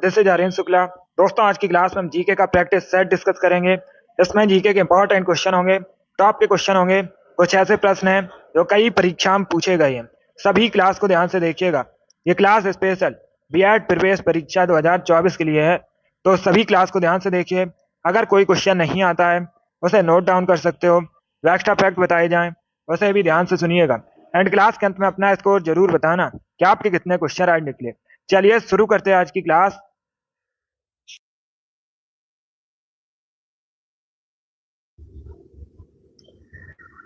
This is Aryan Shukla. दोस्तों, आज की क्लास में हम जीके का प्रैक्टिस सेट डिस्कस करेंगे। इसमें जीके के इंपॉर्टेंट क्वेश्चन होंगे, टॉप के क्वेश्चन होंगे, कुछ ऐसे प्रश्न हैं जो कई परीक्षा में पूछे गए हैं। सभी क्लास को ध्यान से देखिएगा। ये क्लास स्पेशल बीएड प्रवेश परीक्षा 2024 के लिए है, तो सभी क्लास को ध्यान से देखिए। अगर कोई क्वेश्चन नहीं आता है उसे नोट डाउन कर सकते हो। एक्स्ट्रा फैक्ट बताए जाएं उसे भी ध्यान से सुनिएगा। एंड क्लास के अंत में अपना स्कोर जरूर बताना कि आपके कितने क्वेश्चन आज निकले। चलिए शुरू करते हैं आज की क्लास।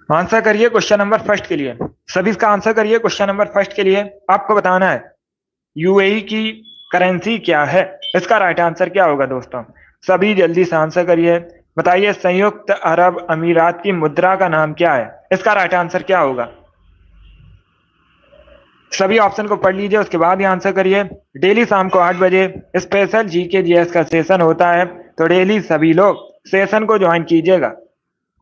आंसर करिए क्वेश्चन नंबर फर्स्ट के लिए। सभी इसका आंसर करिए क्वेश्चन नंबर फर्स्ट के लिए। आपको बताना है यूएई की करेंसी क्या है। इसका राइट आंसर क्या होगा दोस्तों? सभी जल्दी से आंसर करिए। बताइए संयुक्त अरब अमीरात की मुद्रा का नाम क्या है। इसका राइट आंसर क्या होगा? सभी ऑप्शन को पढ़ लीजिए, उसके बाद ही आंसर करिए। डेली शाम को 8 बजे स्पेशल जीके जीएस का सेशन होता है, तो डेली सभी लोग सेशन को ज्वाइन कीजिएगा।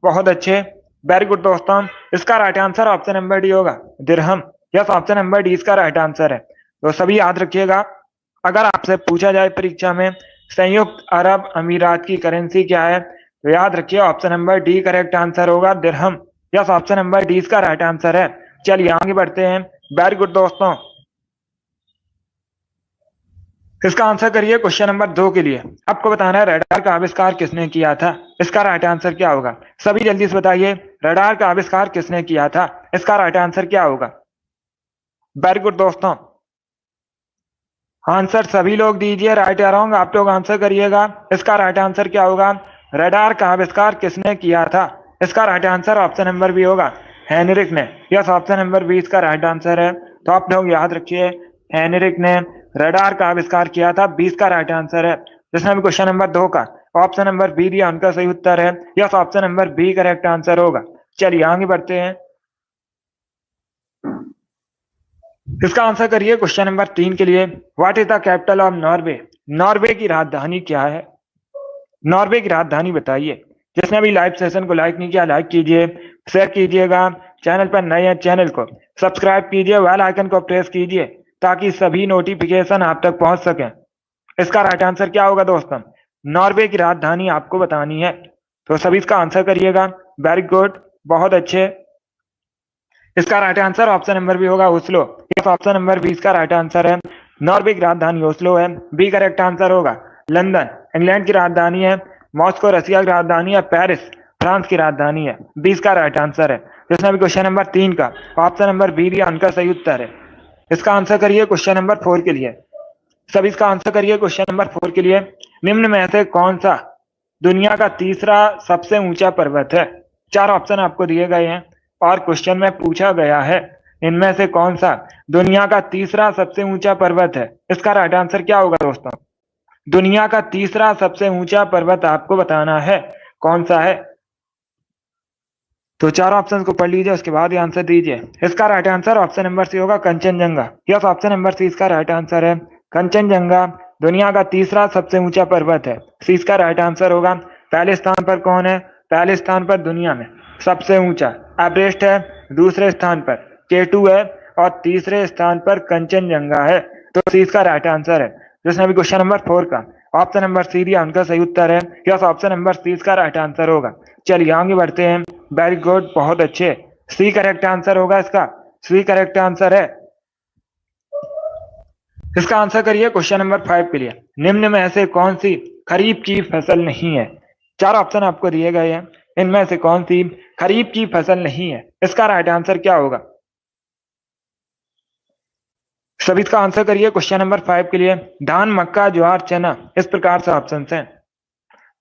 बहुत अच्छे, वेरी गुड दोस्तों। इसका right answer option number D होगा, दिरहम। यस, ऑप्शन नंबर डी इसका राइट आंसर है। तो सभी याद रखिएगा, अगर आपसे पूछा जाए परीक्षा में संयुक्त अरब अमीरात की करेंसी क्या है, तो याद रखिए option number D correct answer होगा, दिरहम। यस, ऑप्शन नंबर डी इसका राइट आंसर है। चलिए आगे बढ़ते हैं। वेरी गुड दोस्तों। इसका आंसर करिए क्वेश्चन नंबर 2 के लिए। आपको बताना है रडार का आविष्कार किसने किया था। इसका राइट आंसर क्या होगा? सभी जल्दी से बताइए, रडार का आविष्कार किसने किया था। इसका राइट आंसर क्या होगा? वेरी गुड दोस्तों, आंसर सभी लोग दीजिए, राइट या रॉन्ग आप लोग आंसर करिएगा। इसका राइट आंसर क्या होगा? रडार का आविष्कार किसने किया था। इसका right answer option number B होगा, हेनरिक ने। यस, ऑप्शन नंबर बी इसका राइट आंसर है। तो आप लोग याद रखिए, हेनरिक ने रडार का आविष्कार किया था, 20 का राइट आंसर है। जिसने भी क्वेश्चन नंबर 2 का ऑप्शन नंबर बी दिया उनका सही उत्तर है। Yes, option number B correct answer होगा। चलिए आगे बढ़ते हैं। इसका आंसर करिए क्वेश्चन नंबर 3 के लिए। What is the capital of Norway. Norway की राजधानी क्या है? नॉर्वे की राजधानी बताइए। जिसने भी लाइव सेशन को लाइक नहीं किया, लाइक कीजिए, शेयर कीजिएगा। चैनल पर नए हैं, चैनल को सब्सक्राइब कीजिए, बेल आइकन को प्रेस कीजिए ताकि सभी नोटिफिकेशन आप तक पहुंच सके। इसका राइट आंसर क्या होगा दोस्तों? नॉर्वे की राजधानी आपको बतानी है, तो सभी इसका आंसर करिएगा। वेरी गुड, बहुत अच्छे। इसका right answer option number B होगा, ओस्लो। इस ऑप्शन नंबर 20 का राइट आंसर है। नॉर्वे की राजधानी ओस्लो है, बी करेक्ट आंसर होगा। लंदन इंग्लैंड की राजधानी है। मॉस्को रसिया की राजधानी है। पेरिस फ्रांस की राजधानी है, 20 का राइट आंसर है। जिसने भी क्वेश्चन नंबर 3 का ऑप्शन नंबर बी दिया उनका सही उत्तर है। इसका आंसर करिए क्वेश्चन नंबर 4 के लिए। सभी इसका आंसर करिए क्वेश्चन नंबर 4 के लिए। निम्न में से कौन सा दुनिया का तीसरा सबसे ऊंचा पर्वत है? 4 ऑप्शन आपको दिए गए हैं और क्वेश्चन में पूछा गया है इनमें से कौन सा दुनिया का तीसरा सबसे ऊंचा पर्वत है। इसका राइट आंसर क्या होगा दोस्तों? दुनिया का तीसरा सबसे ऊंचा पर्वत आपको बताना है कौन सा है। तो 4 ऑप्शन को पढ़ लीजिए, उसके बाद ही आंसर दीजिए। इसका right answer option number C होगा, Kanchenjunga. Yes, option number C इसका राइट आंसर है। कंचनजंगा दुनिया का तीसरा सबसे ऊंचा पर्वत है, सी इसका राइट आंसर होगा। पहले स्थान पर कौन है? पहले स्थान पर दुनिया में सबसे ऊंचा एवरेस्ट है, दूसरे स्थान पर K2 है और तीसरे स्थान पर कंचनजंगा है, तो सी इसका राइट आंसर है। जिसने भी क्वेश्चन नंबर 4 का ऑप्शन नंबर सी दिया उनका सही उत्तर है। यस, ऑप्शन नंबर सी इसका राइट आंसर होगा। चलिए आगे बढ़ते हैं। वेरी गुड, बहुत अच्छे। सी करेक्ट आंसर होगा इसका, सी करेक्ट आंसर है। इसका आंसर करिए क्वेश्चन नंबर 5 के लिए। निम्न में से कौन सी खरीफ की फसल नहीं है? 4 ऑप्शन आपको दिए गए हैं, इनमें से कौन सी खरीफ की फसल नहीं है। इसका राइट आंसर क्या होगा? सभी इसका आंसर करिए क्वेश्चन नंबर 5 के लिए। धान, मक्का, ज्वार, चना, इस प्रकार से ऑप्शन हैं।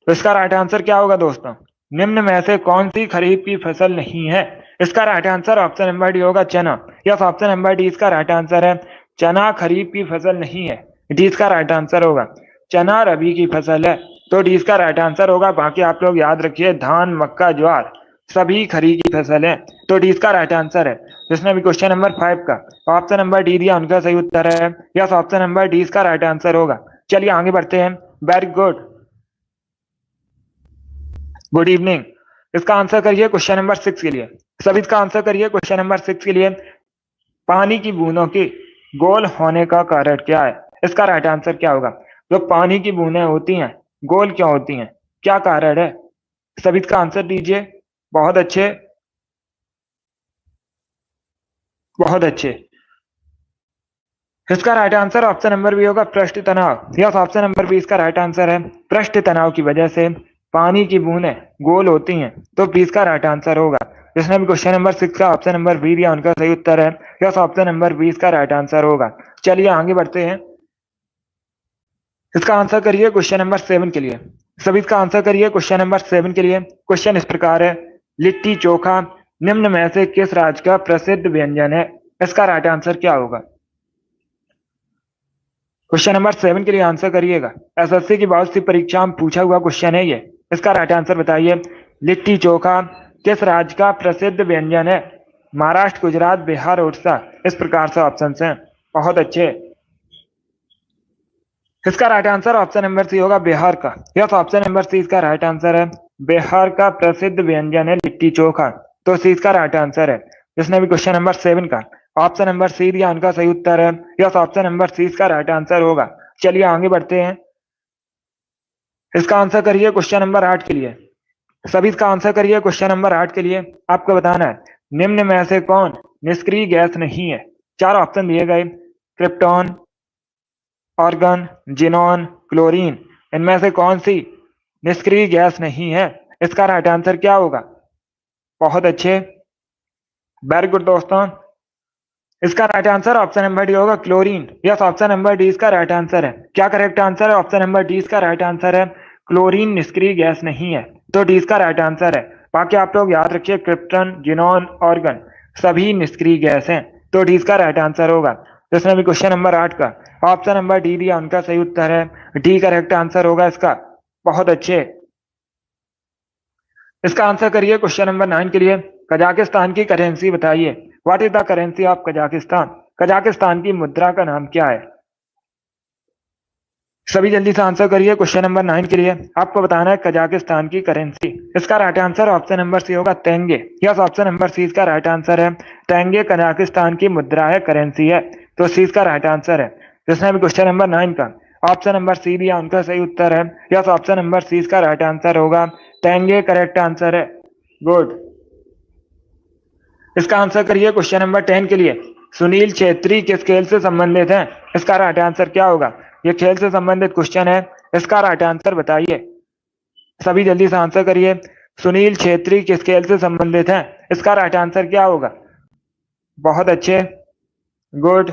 तो इसका राइट आंसर क्या होगा दोस्तों? निम्न में से कौन सी खरीफ की फसल नहीं है? इसका right answer option number D होगा, चना। यस, ऑप्शन नंबर डी इसका राइट आंसर है। चना खरीफ की फसल नहीं है, डी इसका राइट आंसर होगा। चना रबी की फसल है, तो डी इसका राइट आंसर होगा। बाकी आप लोग याद रखिए, धान, मक्का, ज्वार सभी खरीफ की फसल है, तो डी इसका राइट आंसर है। जिसने भी क्वेश्चन नंबर 5 का ऑप्शन नंबर डी दिया उनका सही उत्तर है। यस, ऑप्शन नंबर डी इसका राइट आंसर होगा। चलिए आगे बढ़ते हैं। Very good, good evening. इसका आंसर करिए क्वेश्चन नंबर 6 के लिए। सभी इसका आंसर करिए क्वेश्चन नंबर 6 के लिए। पानी की बूंदों के गोल होने का कारण क्या है? इसका राइट आंसर क्या होगा? जो पानी की बूंदें होती हैं गोल क्यों होती हैं? क्या कारण है? सभी इसका आंसर दीजिए। बहुत अच्छे, बहुत अच्छे। इसका right answer option number B होगा, पृष्ठ तनाव। यस, ऑप्शन नंबर बी इसका राइट आंसर है। पृष्ठ तनाव की वजह से पानी की बूंदें गोल होती हैं, तो बी इसका राइट आंसर होगा। जिसने भी क्वेश्चन नंबर 6 का ऑप्शन नंबर बी दिया उनका सही उत्तर है। यस, ऑप्शन नंबर बी इसका राइट आंसर होगा। चलिए आगे बढ़ते हैं। इसका आंसर करिए क्वेश्चन नंबर 7 के लिए। सभी इसका आंसर करिए क्वेश्चन नंबर 7 के लिए। क्वेश्चन इस प्रकार है, लिट्टी चोखा निम्न में से किस राज्य का प्रसिद्ध व्यंजन है? इसका राइट आंसर क्या होगा? क्वेश्चन नंबर 7 के लिए आंसर करिएगा। एसएससी की बहुत सी परीक्षा में पूछा हुआ क्वेश्चन है ये। इसका राइट आंसर बताइए। लिट्टी चोखा किस राज्य का प्रसिद्ध व्यंजन है? महाराष्ट्र, गुजरात, बिहार, उड़ीसा। इस प्रकार से ऑप्शन हैं। बहुत अच्छे। इसका right answer option number C होगा, बिहार का। यस, ऑप्शन नंबर सी इसका राइट आंसर है। बिहार का प्रसिद्ध व्यंजन है लिट्टी चोखा, तो सी इसका राइट आंसर है। जिसने भी क्वेश्चन नंबर 7 का ऑप्शन नंबर सी दिया उनका सही उत्तर है। यस, ऑप्शन नंबर सी इसका राइट आंसर होगा। चलिए आगे बढ़ते हैं। इसका आंसर करिए क्वेश्चन नंबर 8 के लिए। सभी इसका आंसर करिए क्वेश्चन नंबर 8 के लिए। आपको बताना है, निम्न में से कौन निष्क्रिय गैस नहीं है? चार ऑप्शन दिए गए, क्रिप्टॉन, ऑर्गन, जिनॉन, क्लोरीन। इनमें से कौन सी निष्क्रिय गैस नहीं है? इसका राइट आंसर क्या होगा? बहुत अच्छे, वेरी गुड दोस्तों। इसका right answer option number D होगा, chlorine. Yes, option number D इसका राइट आंसर है। क्या करेक्ट आंसर है? ऑप्शन नंबर डी इसका राइट आंसर है। क्लोरीन निष्क्रिय गैस नहीं है, तो डी इसका राइट आंसर है। बाकी आप लोग याद रखिए, क्रिप्टन, जिनॉन, ऑर्गन सभी निष्क्रिय गैस हैं, तो डी इसका राइट आंसर होगा। जिसने भी क्वेश्चन नंबर 8 का ऑप्शन नंबर डी दिया उनका सही उत्तर है। डी करेक्ट आंसर होगा इसका। बहुत अच्छे। इसका आंसर करिए क्वेश्चन नंबर 9 के लिए। कजाकिस्तान की करेंसी बताइए। What is the currency of Kazakhstan? Kazakhstan की मुद्रा का नाम क्या है? सभी जल्दी से आंसर करिए क्वेश्चन नंबर 9 के लिए। आपको बताना है कजाकिस्तान की करेंसी। इसका right answer option number C होगा, tenge. Yes, option number C इसका राइट आंसर है। तेंगे कजाकिस्तान की मुद्रा है, करेंसी है, तो सी इसका राइट आंसर है। जिसने भी क्वेश्चन नंबर 9 का ऑप्शन नंबर सी दिया उनका सही उत्तर है। यस, ऑप्शन नंबर सी इसका राइट आंसर होगा। तेंगे करेक्ट आंसर है। गुड। इसका आंसर करिए क्वेश्चन नंबर 10 के लिए। सुनील छेत्री किस खेल से संबंधित है? इसका राइट आंसर क्या होगा? ये खेल से संबंधित क्वेश्चन है। इसका राइट आंसर बताइए। सभी जल्दी से आंसर करिए। सुनील छेत्री किस खेल से संबंधित है? इसका राइट आंसर क्या होगा? बहुत अच्छे, गुड।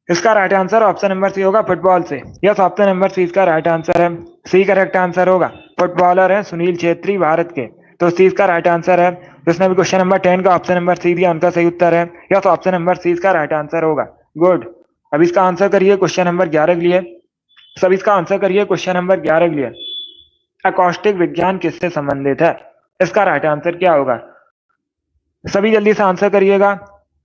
इसका right answer option number C होगा, फुटबॉल से। यस, ऑप्शन नंबर सी इसका राइट आंसर है। सी करेक्ट आंसर होगा। फुटबॉलर है सुनील छेत्री भारत के, तो सी इसका राइट आंसर है। जिसने भी क्वेश्चन नंबर 10 का ऑप्शन नंबर सी दिया उनका सही उत्तर है। यस, ऑप्शन नंबर सी इसका राइट आंसर होगा। गुड। अब इसका आंसर करिए क्वेश्चन नंबर 11 के लिए। सब इसका आंसर करिए क्वेश्चन नंबर 11 के लिए। अकॉस्टिक विज्ञान किससे संबंधित है? इसका राइट आंसर क्या होगा? सभी जल्दी से आंसर करिएगा।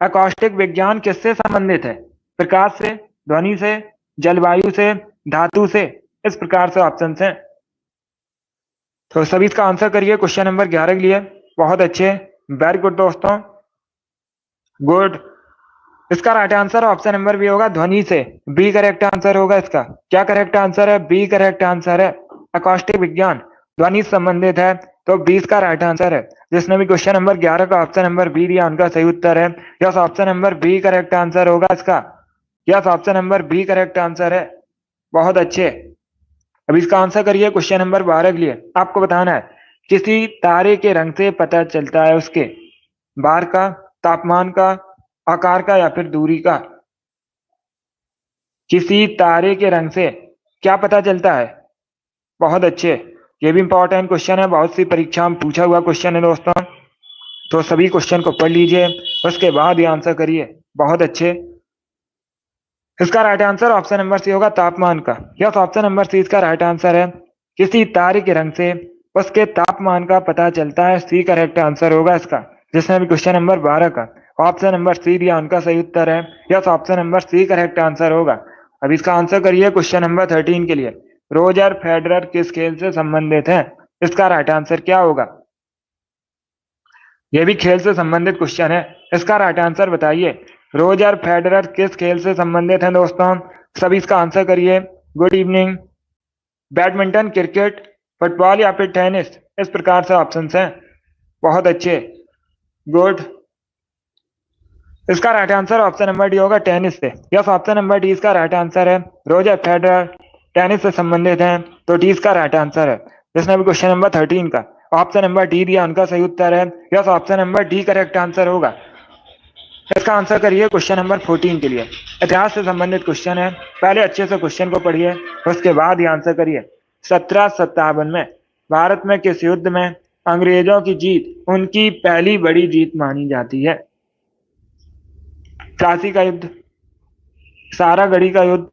अकॉस्टिक विज्ञान किससे संबंधित है? प्रकाश से, ध्वनि से, जलवायु से, धातु से। इस प्रकार से ऑप्शन हैं। तो सभी इसका आंसर करिए क्वेश्चन नंबर 11 के लिए। बहुत अच्छे, वेरी गुड दोस्तों, गुड। इसका right answer option number B होगा, ध्वनि से। बी करेक्ट आंसर होगा इसका। क्या करेक्ट आंसर है? बी करेक्ट आंसर है। अकॉस्टिक विज्ञान ध्वनि से संबंधित है, तो 20 का राइट आंसर है। जिसने भी क्वेश्चन नंबर 11 का ऑप्शन नंबर बी दिया उनका सही उत्तर है। Yes, option number B correct answer होगा इसका। Yes, option number B correct answer है। बहुत अच्छे। अब इसका आंसर करिए क्वेश्चन नंबर 12 के लिए। आपको बताना है, किसी तारे के रंग से पता चलता है उसके भार का, तापमान का, आकार का, या फिर दूरी का। किसी तारे के रंग से क्या पता चलता है? बहुत अच्छे। ये भी इंपॉर्टेंट क्वेश्चन है, बहुत सी परीक्षा में पूछा हुआ क्वेश्चन है दोस्तों। तो सभी क्वेश्चन को पढ़ लीजिए, उसके बाद ही आंसर करिए। बहुत अच्छे। इसका right answer option number C होगा, तापमान का। यस, ऑप्शन नंबर सी इसका राइट आंसर है। किसी तारे के रंग से उसके तापमान का पता चलता है। सी करेक्ट आंसर होगा इसका। जिसने भी क्वेश्चन नंबर 12 का ऑप्शन नंबर सी दिया उनका सही उत्तर है। Yes, option number C correct answer होगा। अब इसका आंसर करिए क्वेश्चन नंबर 13 के लिए। रोजर फेडरर किस खेल से संबंधित है? इसका राइट आंसर क्या होगा? यह भी खेल से संबंधित क्वेश्चन है। इसका राइट आंसर बताइए। रोजर फेडरर किस खेल से संबंधित है दोस्तों? सभी इसका आंसर करिए। Good evening. Badminton, cricket, football या फिर टेनिस, इस प्रकार से ऑप्शंस हैं। बहुत अच्छे, गुड। इसका right answer option number D होगा, टेनिस से। यस, ऑप्शन नंबर डी इसका राइट आंसर है। रोजर फेडरर टेनिस से संबंधित हैं, तो डी इसका राइट आंसर है। जिसने भी क्वेश्चन नंबर 13 का ऑप्शन नंबर डी दिया, उनका सही उत्तर है। Yes, option number D correct answer होगा। इसका आंसर करिए क्वेश्चन नंबर 14 के लिए। इतिहास से संबंधित क्वेश्चन है, पहले अच्छे से क्वेश्चन को पढ़िए, उसके बाद ही आंसर करिए। 1757 में भारत में किस युद्ध में अंग्रेजों की जीत उनकी पहली बड़ी जीत मानी जाती है? प्लासी का युद्ध, सारागढ़ी का युद्ध,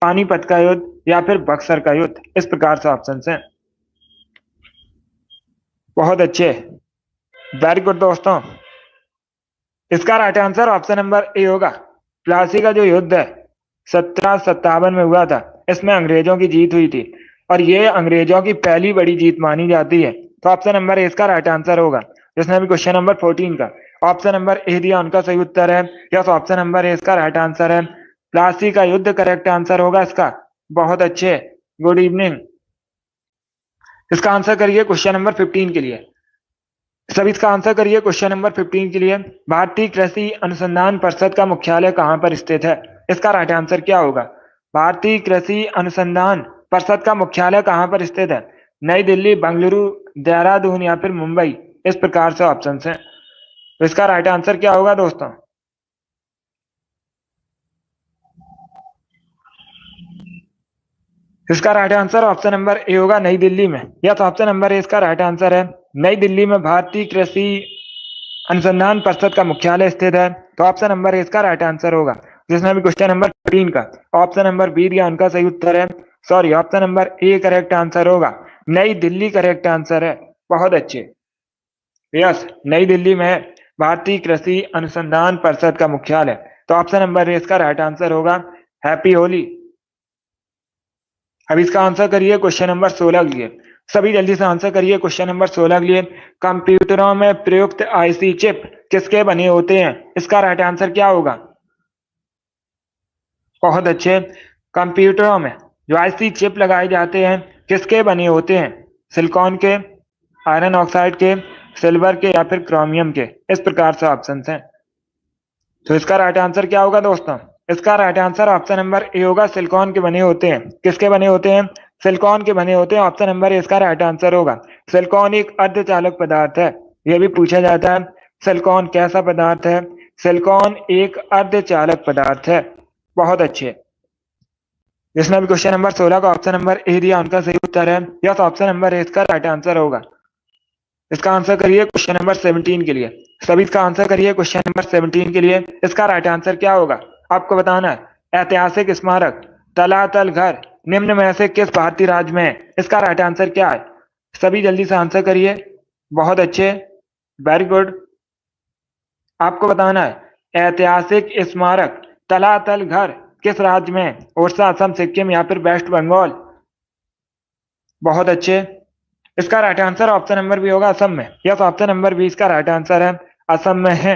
पानीपत का युद्ध या फिर बक्सर का युद्ध, इस प्रकार से ऑप्शन हैं। बहुत अच्छे, वेरी गुड दोस्तों। इसका right answer option number A होगा। प्लासी का जो युद्ध है 1757 में हुआ था, इसमें अंग्रेजों की जीत हुई थी और ये अंग्रेजों की पहली बड़ी जीत मानी जाती है, तो ऑप्शन नंबर ए इसका राइट आंसर होगा। जिसने भी क्वेश्चन नंबर 14 का ऑप्शन नंबर ए दिया, उनका सही उत्तर है। यस, ऑप्शन नंबर ए इसका राइट आंसर है। प्लासी का युद्ध करेक्ट आंसर होगा इसका। बहुत अच्छे, गुड इवनिंग। इसका आंसर करिए क्वेश्चन नंबर 15 के लिए। सभी इसका आंसर करिए क्वेश्चन नंबर 15 के लिए। भारतीय कृषि अनुसंधान परिषद का मुख्यालय कहां पर स्थित है? इसका राइट आंसर क्या होगा? भारतीय कृषि अनुसंधान परिषद का मुख्यालय कहां पर स्थित है? नई दिल्ली, बेंगलुरु, देहरादून या फिर मुंबई, इस प्रकार से ऑप्शन हैं। तो इसका राइट आंसर क्या होगा दोस्तों? इसका right answer option number A होगा, नई दिल्ली में। यस, ऑप्शन नंबर ए इसका राइट आंसर है। नई दिल्ली में भारतीय कृषि अनुसंधान परिषद का मुख्यालय स्थित है, तो ऑप्शन नंबर ए इसका राइट आंसर होगा। जिसने भी क्वेश्चन नंबर 13 का ऑप्शन नंबर बी दिया, उनका सही उत्तर है, sorry, option number A correct answer होगा। नई दिल्ली करेक्ट आंसर है। बहुत अच्छे, यस, नई दिल्ली में है भारतीय कृषि अनुसंधान परिषद का मुख्यालय, तो ऑप्शन नंबर ए इसका राइट आंसर होगा। हैप्पी होली। अब इसका आंसर करिए क्वेश्चन नंबर 16 के लिए। सभी जल्दी से आंसर करिए क्वेश्चन नंबर 16 के लिए। कंप्यूटरों में प्रयुक्त आईसी चिप किसके बने होते हैं? इसका राइट आंसर क्या होगा? बहुत अच्छे, कंप्यूटरों में जो आईसी चिप लगाए जाते हैं किसके बने होते हैं? सिलिकॉन के, आयरन ऑक्साइड के, सिल्वर के या फिर क्रोमियम के, इस प्रकार से ऑप्शन हैं। तो इसका राइट आंसर क्या होगा दोस्तों? इसका right answer option number A होगा, सिलिकॉन के बने होते हैं। किसके बने होते हैं? सिलिकॉन के बने होते हैं। ऑप्शन नंबर ए इसका राइट आंसर होगा। सिलिकॉन एक अर्धचालक पदार्थ है, यह भी पूछा जाता है, सिलिकॉन कैसा पदार्थ है? सिलिकॉन एक अर्धचालक पदार्थ है। बहुत अच्छे, जिसने भी क्वेश्चन नंबर 16 का ऑप्शन नंबर ए दिया, उनका सही उत्तर है। यस, ऑप्शन नंबर ए इसका राइट आंसर होगा। इसका आंसर करिए क्वेश्चन नंबर 17 के लिए। सभी इसका आंसर करिए क्वेश्चन नंबर 17 के लिए। इसका राइट आंसर क्या होगा आपको बताना है। ऐतिहासिक स्मारक तलातल घर निम्न में से किस भारतीय राज्य में है? इसका राइट आंसर क्या है? सभी जल्दी से आंसर करिए। बहुत अच्छे, वेरी गुड। आपको बताना है ऐतिहासिक स्मारक तलातल घर किस राज्य में है? ओडिशा, असम, सिक्किम या फिर वेस्ट बंगाल। बहुत अच्छे, इसका right answer option number B होगा, असम में। यस, ऑप्शन नंबर बी इसका राइट आंसर है। असम में है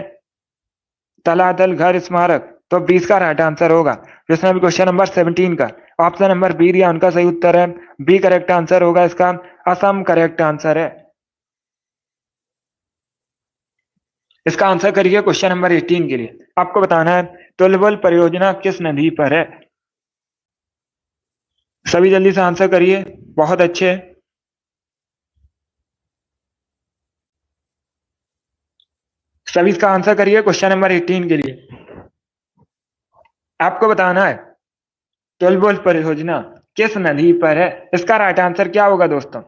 तलातल घर स्मारक, तो 20 का राइट आंसर होगा। जिसमें भी क्वेश्चन नंबर 17 का ऑप्शन नंबर बी दिया, उनका सही उत्तर है। बी करेक्ट आंसर होगा इसका। असम करेक्ट आंसर है। इसका आंसर करिए क्वेश्चन नंबर 18 के लिए। आपको बताना है तुलबुल परियोजना किस नदी पर है? सभी जल्दी से आंसर करिए। बहुत अच्छे, सभी इसका आंसर करिए क्वेश्चन नंबर 18 के लिए। आपको बताना है तुलबुल परियोजना किस नदी पर है? इसका राइट आंसर क्या होगा दोस्तों?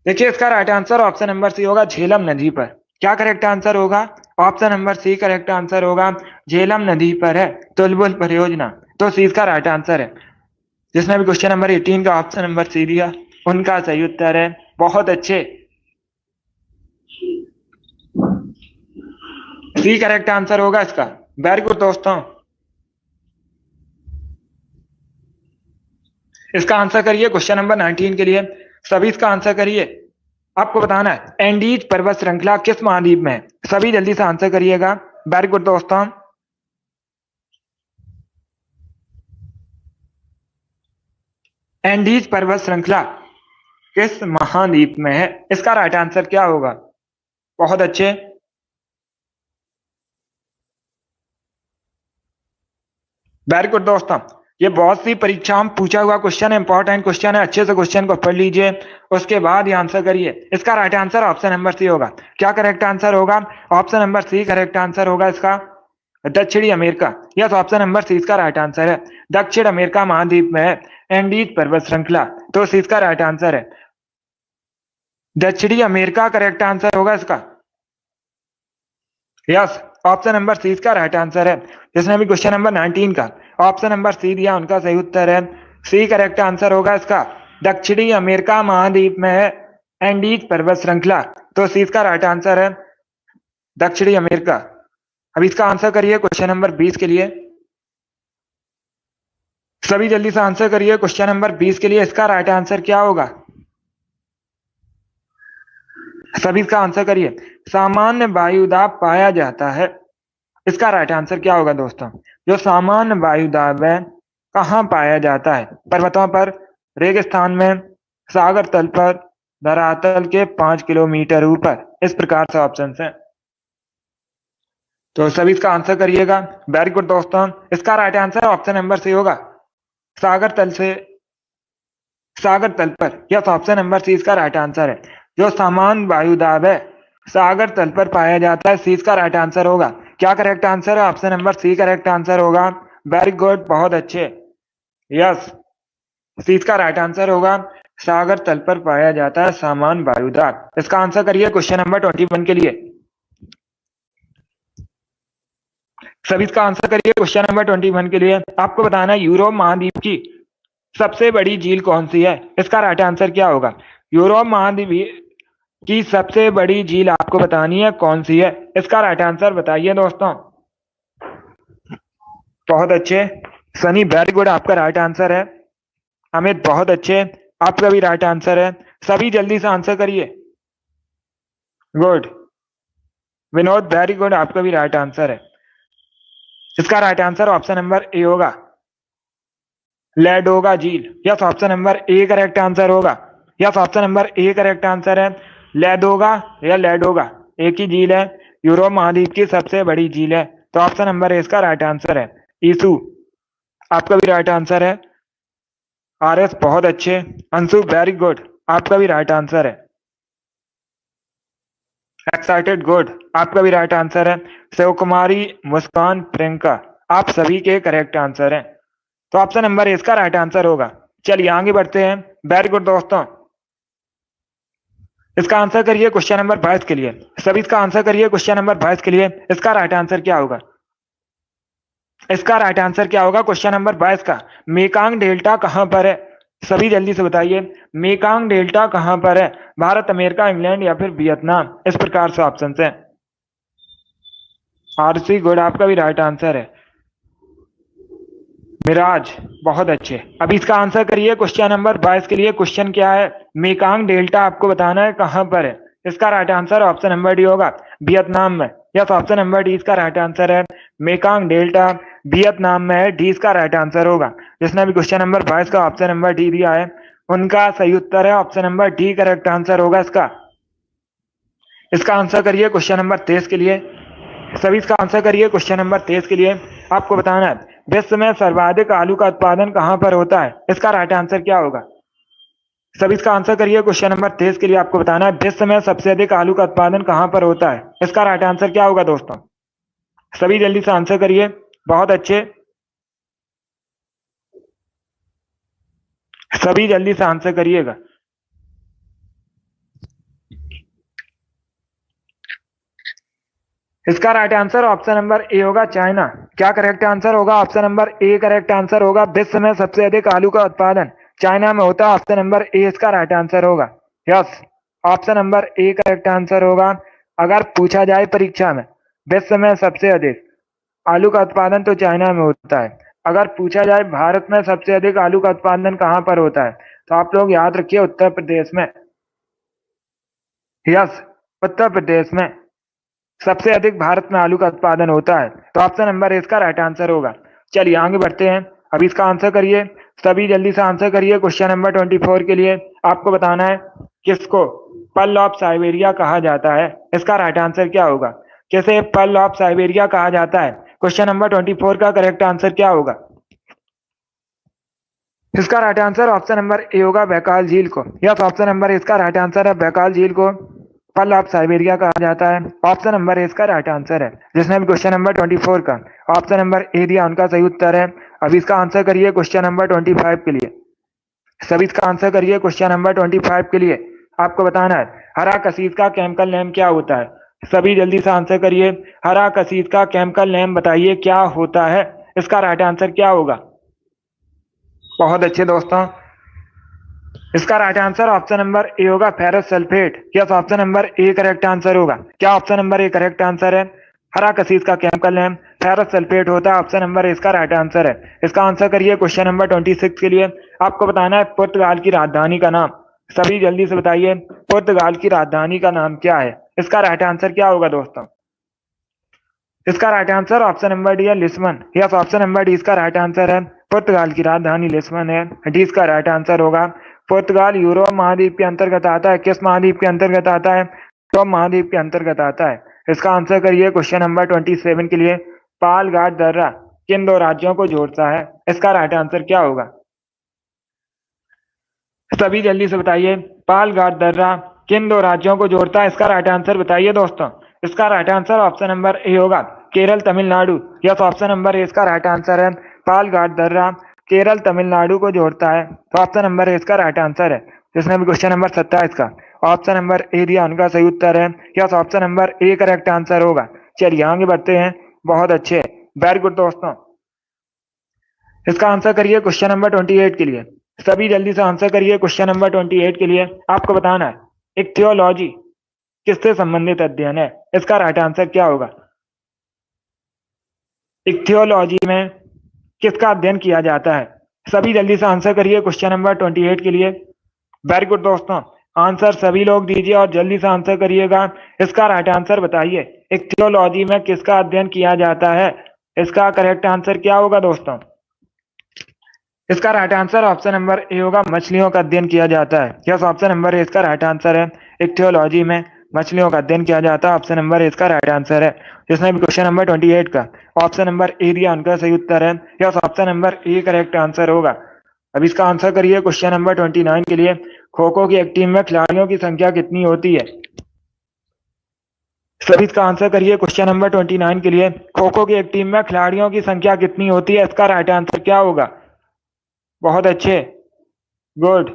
देखिए, इसका right answer option number C होगा, झेलम नदी पर। क्या करेक्ट आंसर होगा? Option number C correct answer होगा। झेलम नदी पर है तुलबुल परियोजना, तो सी इसका राइट आंसर है। जिसने भी क्वेश्चन नंबर 18 का ऑप्शन नंबर सी दिया, उनका सही उत्तर है। बहुत अच्छे, सी करेक्ट आंसर होगा इसका। वेरी गुड दोस्तों। इसका आंसर करिए क्वेश्चन नंबर 19 के लिए। सभी इसका आंसर करिए। आपको बताना है एंडीज पर्वत श्रृंखला किस महाद्वीप में है? सभी जल्दी से आंसर करिएगा। वेरी गुड दोस्तों। एंडीज पर्वत श्रृंखला किस महाद्वीप में है? इसका राइट आंसर क्या होगा? बहुत अच्छे। वेरी गुड दोस्तों, ये बहुत सी परीक्षाओं में पूछा हुआ क्वेश्चन है, इंपॉर्टेंट क्वेश्चन है। अच्छे से क्वेश्चन को पढ़ लीजिए, उसके बाद ये आंसर करिए। इसका right answer option number C होगा। क्या करेक्ट आंसर होगा? Option number C correct answer होगा इसका, दक्षिणी America. Yes, option number C इसका राइट आंसर है। दक्षिण अमेरिका महाद्वीप में है एंडीज पर्वत श्रृंखला, तो सी इसका राइट आंसर है। दक्षिणी अमेरिका करेक्ट आंसर होगा इसका। यस, ऑप्शन नंबर सी इसका राइट आंसर है। जिसने भी क्वेश्चन नंबर 19 का ऑप्शन नंबर सी दिया, उनका सही उत्तर है सी करेक्ट आंसर होगा इसका। दक्षिणी अमेरिका महाद्वीप में है एंडीज पर्वत श्रृंखला, तो सी इसका राइट आंसर है, दक्षिणी अमेरिका। अब इसका आंसर करिए क्वेश्चन नंबर 20 के लिए। सभी जल्दी से आंसर करिए क्वेश्चन नंबर 20 के लिए। इसका राइट आंसर क्या होगा? सभी इसका आंसर करिए। सामान्य वायुदाब पाया जाता है, इसका राइट आंसर क्या होगा दोस्तों? जो सामान्य वायुदाब है कहाँ पाया जाता है? पर्वतों पर, रेगिस्तान में, सागर तल पर, धरातल के 5 किलोमीटर ऊपर। इस प्रकार से ऑप्शन है, तो सभी इसका आंसर करिएगा। वेरी गुड दोस्तों, इसका right answer option number C होगा, सागर तल से, सागर तल पर। यस, ऑप्शन नंबर सी इसका राइट आंसर है। जो सामान्य वायुदाब है सागर तल पर पाया जाता है, सी इसका राइट आंसर होगा। क्या करेक्ट आंसर है? Option number C correct answer होगा। वेरी गुड, बहुत अच्छे। यस, सी इसका राइट आंसर होगा, सागर तल पर पाया जाता है सामान्य वायुदाब। इसका आंसर करिए क्वेश्चन नंबर 21 के लिए। सभी इसका आंसर करिए क्वेश्चन नंबर 21 के लिए। आपको बताना है यूरोप महाद्वीप की सबसे बड़ी झील कौन सी है? इसका राइट आंसर क्या होगा? यूरोप महाद्वीप की सबसे बड़ी झील आपको बतानी है कौन सी है? इसका राइट आंसर बताइए दोस्तों। बहुत अच्छे। सनी, वेरी गुड, आपका राइट आंसर है। अमित, बहुत अच्छे, आपका भी राइट आंसर है। सभी जल्दी से आंसर करिए। गुड। विनोद, वेरी गुड, आपका भी राइट आंसर है। इसका right answer option number A होगा, लैडोगा झील। Yes, option number A correct answer होगा। Yes, option number A correct answer है। लैडोगा या लैडोगा एक ही झील है, यूरोप महाद्वीप की सबसे बड़ी झील है, तो ऑप्शन नंबर ए इसका राइट आंसर है। ईसु, आपका भी राइट आंसर है। आर एस, बहुत अच्छे। अंशु, वेरी गुड, आपका भी राइट आंसर है। एक्साइटेड, गुड, आपका भी राइट आंसर है। शिव कुमारी, मुस्कान, प्रियंका, आप सभी के करेक्ट आंसर हैं, तो ऑप्शन नंबर इसका राइट आंसर होगा। चलिए आगे बढ़ते हैं। वेरी गुड दोस्तों, इसका आंसर करिए क्वेश्चन नंबर 22 के लिए। सभी इसका आंसर करिए क्वेश्चन नंबर 22 के लिए। इसका राइट आंसर क्या होगा? इसका राइट आंसर क्या होगा क्वेश्चन नंबर 22 का? मेकांग डेल्टा कहां पर है? सभी जल्दी से बताइए, मेकांग डेल्टा कहां पर है? भारत, अमेरिका, इंग्लैंड या फिर वियतनाम? इस प्रकार से ऑप्शन है। आरसी, गुड, आपका भी राइट आंसर है। मिराज, बहुत अच्छे। अब इसका आंसर करिए क्वेश्चन नंबर 22 के लिए। क्वेश्चन क्या है? मेकांग डेल्टा आपको बताना है कहां पर है। इसका right answer option number D होगा, वियतनाम में। यस, ऑप्शन नंबर डी इसका राइट आंसर है। मेकांग डेल्टा वियतनाम में है, डी इसका राइट आंसर होगा। जिसने भी क्वेश्चन नंबर 22 का ऑप्शन नंबर डी दिया है, उनका सही उत्तर है option number D correct answer होगा इसका। इसका आंसर करिए क्वेश्चन नंबर 23 के लिए। सभी इसका आंसर करिए क्वेश्चन नंबर 23 के लिए। आपको बताना है विश्व में सर्वाधिक आलू का उत्पादन कहां पर होता है? इसका राइट आंसर क्या होगा? सभी इसका आंसर करिए क्वेश्चन नंबर 23 के लिए। आपको बताना है विश्व में सबसे अधिक आलू का उत्पादन कहां पर होता है? इसका राइट आंसर क्या होगा दोस्तों? सभी जल्दी से आंसर करिए। बहुत अच्छे, सभी जल्दी से आंसर करिएगा। इसका right answer option number A होगा, चाइना। क्या करेक्ट आंसर होगा? Option number A correct answer होगा। विश्व में सबसे अधिक आलू का उत्पादन चाइना में होता है, ऑप्शन नंबर ए इसका राइट आंसर होगा। Yes, option number A correct answer होगा। अगर पूछा जाए परीक्षा में विश्व में सबसे अधिक आलू का उत्पादन तो चाइना में होता है, अगर पूछा जाए भारत में सबसे अधिक आलू का उत्पादन कहां पर होता है, तो आप लोग याद रखिए उत्तर प्रदेश में। यस, उत्तर प्रदेश में सबसे अधिक भारत में आलू का उत्पादन होता है, तो ऑप्शन नंबर इसका राइट आंसर होगा। चलिए आगे बढ़ते हैं। अब इसका आंसर करिए सभी जल्दी से आंसर करिए। क्वेश्चन नंबर 24 के लिए आपको बताना है किसको पर्ल ऑफ साइबेरिया कहा जाता है। इसका राइट आंसर क्या होगा? किसे पर्ल ऑफ साइबेरिया कहा जाता है? क्वेश्चन नंबर 24 का करेक्ट आंसर क्या होगा? इसका right answer option number A होगा, बैकाल झील को। यस, ऑप्शन नंबर इसका राइट आंसर है, बैकाल झील को पर्ल ऑफ साइबेरिया कहा जाता है। ऑप्शन नंबर इसका राइट आंसर है। जिसने भी क्वेश्चन नंबर 24 का ऑप्शन नंबर ए दिया उनका सही उत्तर है। अब इसका आंसर करिए क्वेश्चन नंबर 25 के लिए। सभी इसका आंसर करिए क्वेश्चन नंबर 25 के लिए। आपको बताना है हरा कसीस का केमिकल नेम क्या होता है। सभी जल्दी से आंसर करिए। हरा कसीस का केमिकल नेम बताइए क्या होता है। इसका राइट आंसर क्या होगा? बहुत अच्छे दोस्तों, इसका right answer option number A होगा, ferrous sulphate. Yes, option number A correct answer होगा। क्या option number A correct answer है? हरा कसीस का केमिकल नेम फेरस सल्फेट होता है। ऑप्शन नंबर इसका राइट आंसर है। इसका आंसर करिए क्वेश्चन नंबर 26 के लिए। आपको बताना है पुर्तगाल की राजधानी का नाम। सभी जल्दी से बताइए पुर्तगाल की राजधानी का नाम क्या है। इसका राइट आंसर क्या होगा दोस्तों? इसका right answer option number D है, Lisbon. Yes, option number D इसका राइट आंसर है। पुर्तगाल की राजधानी लिस्बन है। डी इसका राइट आंसर होगा। पुर्तगाल यूरोप महाद्वीप के अंतर्गत आता है। किस महाद्वीप के अंतर्गत आता है? यूरोप महाद्वीप के अंतर्गत आता है। इसका आंसर करिए क्वेश्चन नंबर 27 के लिए। पाल घाट दर्रा किन दो राज्यों को जोड़ता है? इसका राइट आंसर क्या होगा? सभी जल्दी से बताइए पाल घाट दर्रा किन दो राज्यों को जोड़ता है। इसका राइट आंसर बताइए दोस्तों। इसका right answer option number A होगा, Kerala Tamil Nadu. Yes, option number A इसका राइट आंसर है। पाल घाट दर्रा केरल तमिलनाडु को जोड़ता है। तो ऑप्शन नंबर ए इसका राइट आंसर है। जिसने भी क्वेश्चन नंबर 27 का ऑप्शन नंबर ए दिया उनका सही उत्तर है। Yes, option number A correct answer होगा। चलिए आगे बढ़ते हैं। बहुत अच्छे, वेरी गुड दोस्तों। इसका आंसर करिए क्वेश्चन नंबर 28 के लिए। सभी जल्दी से आंसर करिए क्वेश्चन नंबर 28 के लिए। आपको बताना है इक्थियोलॉजी किससे संबंधित अध्ययन है। इसका राइट आंसर क्या होगा? इक्थियोलॉजी में किसका अध्ययन किया जाता है? सभी जल्दी से आंसर करिए क्वेश्चन नंबर 28 के लिए। वेरी गुड दोस्तों, आंसर सभी लोग दीजिए और जल्दी से आंसर करिएगा। इसका राइट आंसर बताइए इक्थियोलॉजी में किसका अध्ययन किया जाता है। इसका करेक्ट आंसर क्या होगा दोस्तों? इसका right answer option number A होगा, मछलियों का अध्ययन किया जाता है। यस, ऑप्शन नंबर ए इसका राइट आंसर है। इक्थियोलॉजी में मछलियों का अध्ययन किया जाता है। ऑप्शन नंबर ए इसका राइट आंसर है। जिसने भी क्वेश्चन नंबर 28 का ऑप्शन नंबर ए दिया उनका सही उत्तर है। Yes, option number A correct answer होगा। अब इसका आंसर करिए क्वेश्चन नंबर 29 के लिए। खो खो की एक टीम में खिलाड़ियों की संख्या कितनी होती है? सभी इसका आंसर करिए क्वेश्चन नंबर 29 के लिए। खो खो की एक टीम में खिलाड़ियों की संख्या कितनी होती है? इसका राइट आंसर क्या होगा? बहुत अच्छे, गुड।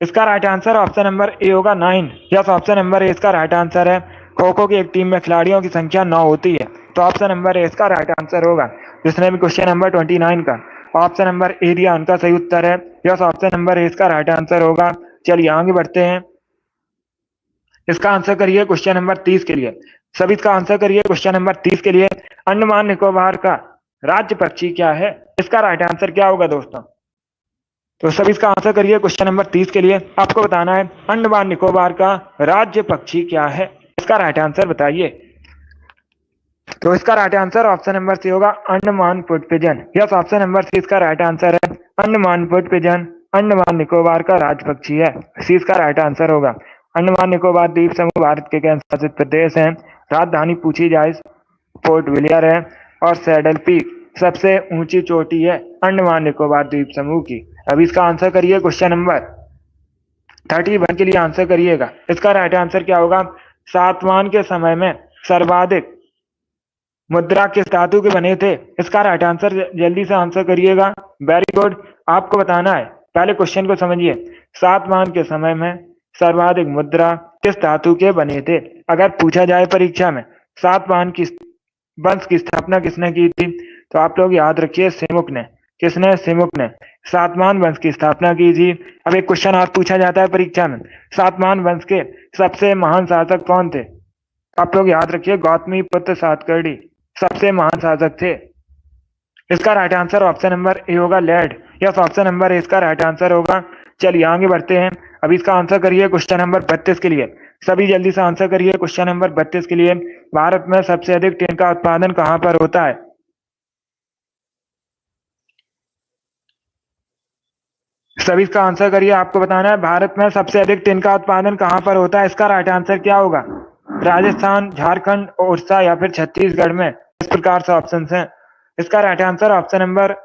इसका right answer option number A होगा, 9। यस, ऑप्शन नंबर ए इसका राइट आंसर है। खो खो की एक टीम में खिलाड़ियों की संख्या 9 होती है। तो ऑप्शन नंबर ए इसका राइट आंसर होगा। जिसने भी क्वेश्चन नंबर 29 का ऑप्शन नंबर ए दिया उनका सही उत्तर है। यस, ऑप्शन नंबर ए इसका राइट आंसर होगा। चलिए आगे बढ़ते हैं। इसका आंसर करिए क्वेश्चन नंबर 30 के लिए। सभी इसका आंसर करिए क्वेश्चन नंबर 30 के लिए। अंडमान निकोबार का राज्य पक्षी क्या है? इसका राइट आंसर क्या होगा दोस्तों? तो सभी इसका आंसर करिए क्वेश्चन नंबर 30 के लिए। आपको बताना है अंडमान निकोबार का राज्य पक्षी क्या है। इसका राइट आंसर बताइए। तो इसका right answer option number C होगा, Andaman foot pigeon. Yes, option number C इसका राइट आंसर है। अंडमान फुट पिजन अंडमान निकोबार का राज्य पक्षी है। सी इसका राइट आंसर होगा। अंडमान निकोबार द्वीप समूह भारत के केंद्र शासित प्रदेश है। राजधानी पूछी जाए पोर्ट विलियर है और सैडल पीक सबसे ऊंची चोटी है अंडमान निकोबार द्वीप समूह की। अब इसका आंसर करिए क्वेश्चन नंबर 31 के लिए आंसर करिएगा। इसका राइट आंसर क्या होगा? सातवाहन के समय में सर्वाधिक मुद्रा किस धातु के बने थे? इसका राइट आंसर जल्दी से आंसर करिएगा। Very good. आपको बताना है, पहले क्वेश्चन को समझिए। सातवाहन के समय में सर्वाधिक मुद्रा किस धातु के बने थे? अगर पूछा जाए परीक्षा में सातवाहन की वंश की स्थापना किसने की थी, तो आप लोग याद रखिए सिमुक ने। किसने? सिमुक ने सातवाहन वंश की स्थापना की थी। अब एक क्वेश्चन और पूछा जाता है परीक्षा में, सातवाहन वंश के सबसे महान शासक कौन थे? आप लोग याद रखिए गौतमी पुत्र सातकर्णी सबसे महान शासक थे। इसका right answer option number A होगा, lead. Yes, option number A इसका राइट आंसर होगा। चलिए आगे बढ़ते हैं। अब इसका आंसर करिए क्वेश्चन नंबर 32 के लिए। सभी जल्दी से आंसर करिए क्वेश्चन नंबर 32 के लिए। भारत में सबसे अधिक टेन का उत्पादन कहां पर होता है? सभी इसका आंसर करिए। आपको बताना है भारत में सबसे अधिक टिन का उत्पादन कहाँ पर होता है। इसका राइट आंसर क्या होगा? राजस्थान, झारखंड, उड़ीसा या फिर छत्तीसगढ़ में। इस प्रकार से ऑप्शन है। इसका right answer option number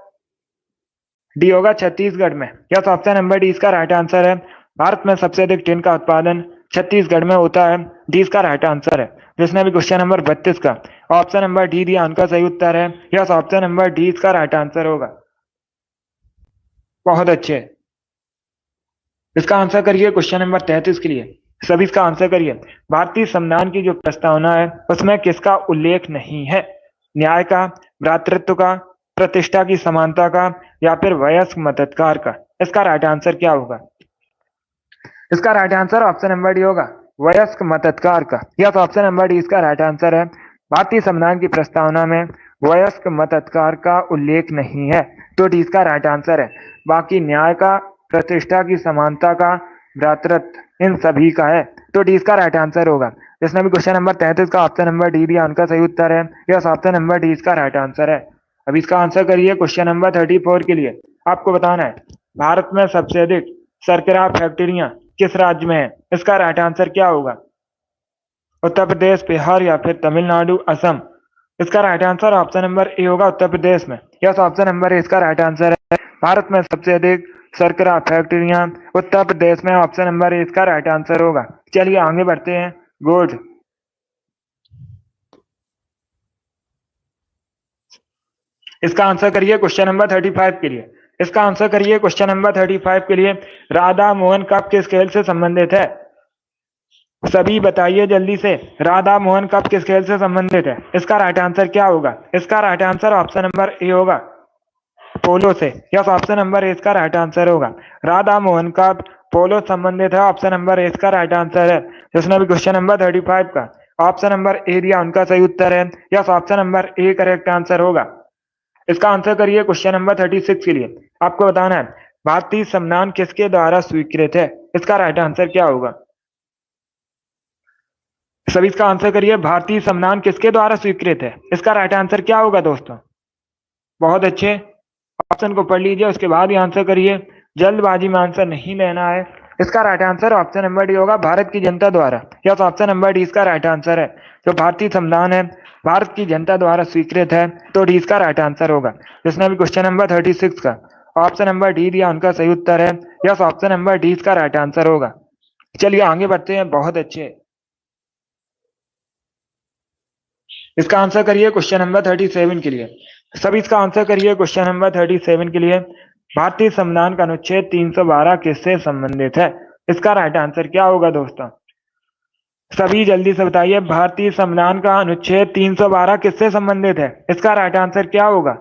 D होगा, छत्तीसगढ़ में। यस, ऑप्शन नंबर डी इसका राइट आंसर है। भारत में सबसे अधिक टिन का उत्पादन छत्तीसगढ़ में होता है। डी इसका राइट आंसर है। जिसने भी क्वेश्चन नंबर 32 का ऑप्शन नंबर डी दिया उनका सही उत्तर है। यस, ऑप्शन नंबर डी इसका राइट आंसर होगा। बहुत अच्छे। इसका आंसर करिए क्वेश्चन नंबर 33 के लिए। सभी इसका आंसर करिए। भारतीय संविधान की जो प्रस्तावना है उसमें किसका उल्लेख नहीं है? न्याय का, भ्रातृत्व का, प्रतिष्ठा की समानता का या फिर वयस्क मताधिकार का। इसका राइट आंसर क्या होगा? इसका right answer option number D होगा, वयस्क मताधिकार का। यह ऑप्शन नंबर डी इसका राइट आंसर है। भारतीय संविधान की प्रस्तावना में वयस्क मताधिकार का उल्लेख नहीं है, तो डी इसका राइट आंसर है। बाकी न्याय का, प्रतिष्ठा की समानता का, भ्रातृत्व, इन सभी का है, तो डी इसका राइट आंसर होगा। जिसने भी क्वेश्चन नंबर 33 का ऑप्शन नंबर डी दिया उनका सही उत्तर है। यस, ऑप्शन नंबर डी इसका राइट आंसर है। अब इसका आंसर करिए क्वेश्चन नंबर 34 के लिए। आपको बताना है भारत में सबसे अधिक शर्करा फैक्ट्रियां किस राज्य में है। इसका राइट आंसर क्या होगा? उत्तर प्रदेश, बिहार या फिर तमिलनाडु, असम। इसका right answer option number A होगा, उत्तर प्रदेश में। यस, ऑप्शन नंबर ए इसका राइट आंसर है। भारत में सबसे अधिक शर्करा फैक्ट्रियां उत्तर प्रदेश में। ऑप्शन नंबर ए इसका राइट आंसर होगा। चलिए आगे बढ़ते हैं। गुड। इसका आंसर करिए क्वेश्चन नंबर 35 के लिए। इसका आंसर करिए क्वेश्चन नंबर 35 के लिए। राधा मोहन कप किस खेल से संबंधित है? सभी बताइए जल्दी से। राधा मोहन कप किस खेल से संबंधित है? इसका राइट आंसर क्या होगा? इसका right answer option number A होगा, पोलो से। यस, ऑप्शन नंबर ए इसका राइट आंसर होगा। राधा मोहन कप पोलो संबंधित है। ऑप्शन नंबर ए इसका राइट आंसर है। जिसने भी क्वेश्चन नंबर 35 का ऑप्शन नंबर ए दिया उनका सही उत्तर है। Yes, option number A correct answer होगा। इसका आंसर करिए क्वेश्चन नंबर 36 के लिए। आपको बताना है भारतीय संविधान किसके द्वारा स्वीकृत है। इसका राइट आंसर क्या होगा? सभी इसका आंसर करिए। भारतीय संविधान किसके द्वारा स्वीकृत है? इसका राइट आंसर क्या होगा दोस्तों? बहुत अच्छे। ऑप्शन को पढ़ लीजिए, उसके बाद ही आंसर करिए। जल्दबाजी में आंसर नहीं लेना है। इसका right answer option number D होगा, भारत की जनता द्वारा। यस, ऑप्शन नंबर डी इसका राइट आंसर है। जो भारतीय संविधान है भारत की जनता द्वारा स्वीकृत है, तो डी इसका राइट आंसर होगा। जिसने भी क्वेश्चन नंबर 36 का ऑप्शन नंबर डी दिया उनका सही उत्तर है। यस, ऑप्शन नंबर डी इसका राइट आंसर होगा। चलिए आगे बढ़ते हैं। बहुत अच्छे। इसका आंसर करिए क्वेश्चन नंबर 37 के लिए। सभी इसका आंसर करिए क्वेश्चन नंबर 37 के लिए। भारतीय संविधान का अनुच्छेद 312 किससे संबंधित है? इसका राइट आंसर क्या होगा दोस्तों? सभी जल्दी से बताइए। भारतीय संविधान का अनुच्छेद 312 किससे संबंधित है? इसका राइट आंसर क्या होगा?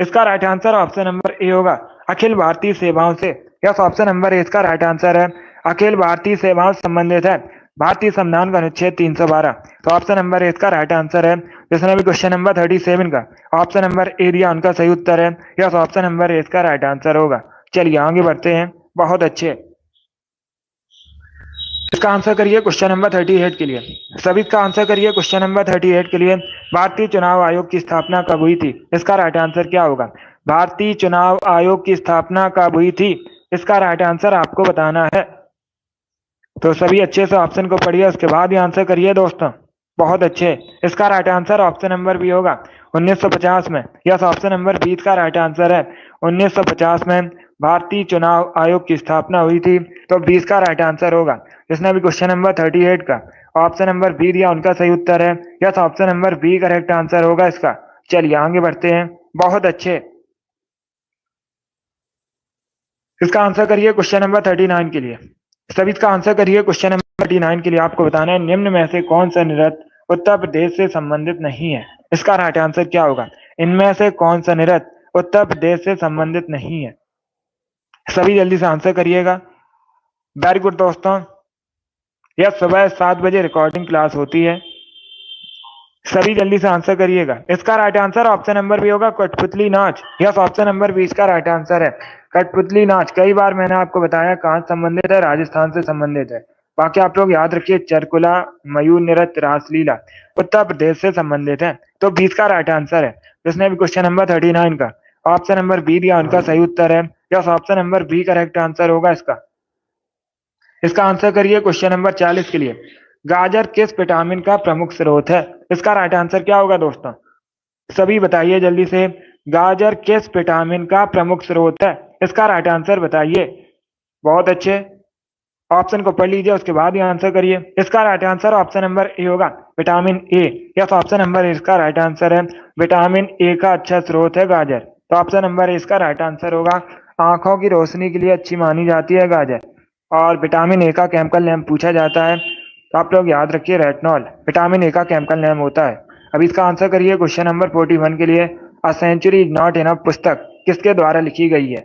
इसका right answer option number A होगा, अखिल भारतीय सेवाओं से। यस, ऑप्शन नंबर ए इसका राइट आंसर है। अखिल भारतीय सेवाओं से संबंधित है भारतीय संविधान का अनुच्छेद 312। तो ऑप्शन नंबर ए इसका राइट आंसर है। जिसने भी क्वेश्चन नंबर 37 का ऑप्शन नंबर ए दिया उनका सही उत्तर है। यस, ऑप्शन नंबर ए इसका राइट आंसर होगा। चलिए आगे बढ़ते हैं। बहुत अच्छे। इसका आंसर करिए क्वेश्चन नंबर 38 के लिए। सभी इसका आंसर करिए क्वेश्चन नंबर 38 के लिए। भारतीय चुनाव आयोग की स्थापना कब हुई थी? इसका राइट आंसर क्या होगा? भारतीय चुनाव आयोग की स्थापना कब हुई थी? इसका राइट आंसर आपको बताना है। तो सभी अच्छे से ऑप्शन को पढ़िए, उसके बाद ही आंसर करिए दोस्तों। बहुत अच्छे। इसका right answer option number B होगा, 1950 में। यस, ऑप्शन नंबर बी का राइट आंसर है। 1950 में भारतीय चुनाव आयोग की स्थापना हुई थी, तो 20 का राइट आंसर होगा। जिसने भी क्वेश्चन नंबर 38 का ऑप्शन नंबर बी दिया उनका सही उत्तर है। Yes, option number B correct answer होगा इसका। चलिए आगे बढ़ते हैं। बहुत अच्छे। इसका आंसर करिए क्वेश्चन नंबर 39 के लिए। सभी इसका आंसर करिए क्वेश्चन नंबर 39 के लिए। आपको बताना है निम्न में से कौन सा नृत्य उत्तर प्रदेश से संबंधित नहीं है? इसका राइट आंसर क्या होगा? इनमें से कौन सा नृत्य उत्तर प्रदेश से संबंधित नहीं है? सभी जल्दी से आंसर करिएगा। वेरी गुड दोस्तों। यह सुबह 7 बजे रिकॉर्डिंग क्लास होती है। सभी जल्दी से आंसर करिएगा। इसका right answer option number B होगा, कठपुतली नाच। यस, ऑप्शन नंबर बी इसका राइट आंसर है। कठपुतली नाच कई बार मैंने आपको बताया कहाँ संबंधित है, राजस्थान से संबंधित है। बाकी आप लोग याद रखिए, चरकुला, मयूर नृत्य, रासलीला उत्तर प्रदेश से संबंधित है। तो 20 का राइट आंसर है। जिसने भी क्वेश्चन नंबर 39 का ऑप्शन नंबर बी दिया उनका सही उत्तर है। Yes, option number B correct answer होगा इसका। इसका आंसर करिए क्वेश्चन नंबर 40 के लिए। गाजर किस विटामिन का प्रमुख स्रोत है? इसका राइट आंसर क्या होगा दोस्तों? सभी बताइए जल्दी से। गाजर किस विटामिन का प्रमुख स्रोत है? इसका राइट आंसर बताइए। बहुत अच्छे, ऑप्शन को पढ़ लीजिए, उसके बाद ही आंसर करिए। इसका right answer option number A होगा, vitamin A. Yes, option number A इसका राइट आंसर है। विटामिन ए का अच्छा स्रोत है गाजर, तो ऑप्शन नंबर ए इसका राइट आंसर होगा। आंखों की रोशनी के लिए अच्छी मानी जाती है गाजर, और विटामिन ए का केमिकल नेम पूछा जाता है तो आप लोग याद रखिए, रेटिनॉल विटामिन ए का केमिकल नेम होता है। अब इसका आंसर करिए क्वेश्चन नंबर 41 के लिए। A century is not enough पुस्तक किसके द्वारा लिखी गई है?